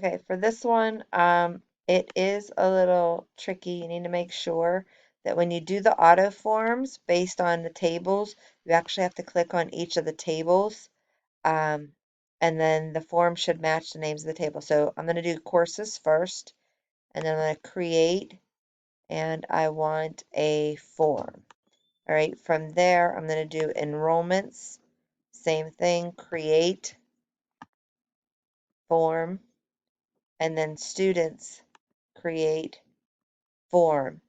Okay, for this one, it is a little tricky. You need to make sure that when you do the auto forms based on the tables, you actually have to click on each of the tables, um, and then the form should match the names of the table. So I'm going to do courses first, and then I'm going to create, and I want a form. All right, from there, I'm going to do enrollments. Same thing, create, form, and then students, create, form.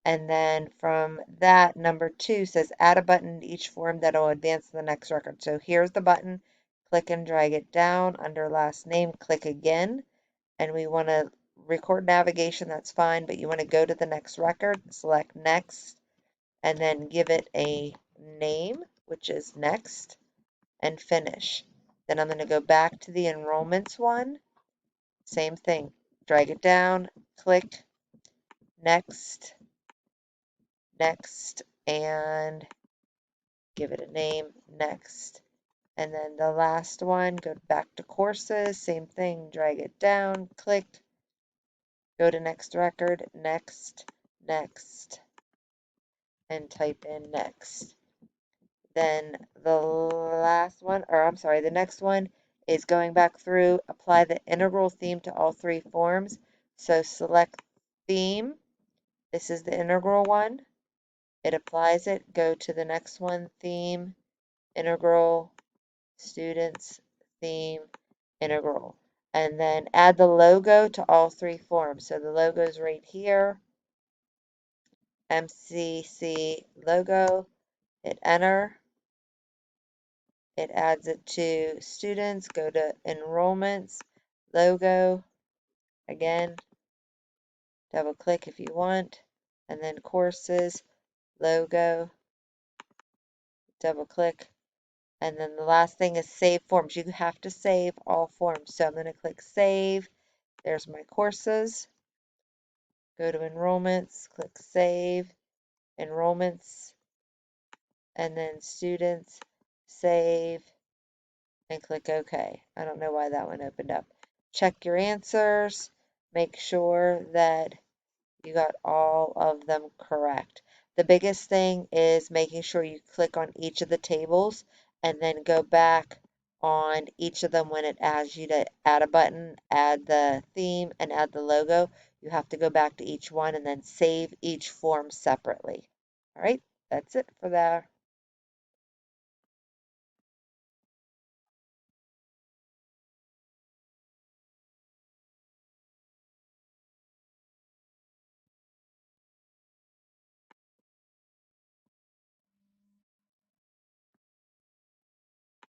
And then from that, number 2 says add a button to each form that will advance to the next record. So here's the button. Click and drag it down under last name. Click again. And we want to record navigation. That's fine. But you want to go to the next record. Select next. And then give it a name, which is next. And finish. Then I'm going to go back to the enrollments one. Same thing. Drag it down. Click. Next. Next. And give it a name, next. And then the last one, go back to courses, same thing, drag it down, click, go to next record, next, next, and type in next. Then the last one, or I'm sorry, the next one is going back through, apply the integral theme to all 3 forms. So select theme, this is the integral one, it applies it, go to the next one, theme, integral, students, theme, integral. And then add the logo to all 3 forms. So the logo is right here, MCC logo, hit enter, it adds it to students, go to enrollments, logo, again, double click if you want, and then courses, logo, double click, and then the last thing is save forms. You have to save all forms. So I'm going to click save. There's my courses. Go to enrollments, click save, enrollments, and then students, save, and click OK. I don't know why that one opened up. Check your answers. Make sure that you got all of them correct. The biggest thing is making sure you click on each of the tables and then go back on each of them when it asks you to add a button, add the theme, and add the logo. You have to go back to each one and then save each form separately. All right, that's it for that.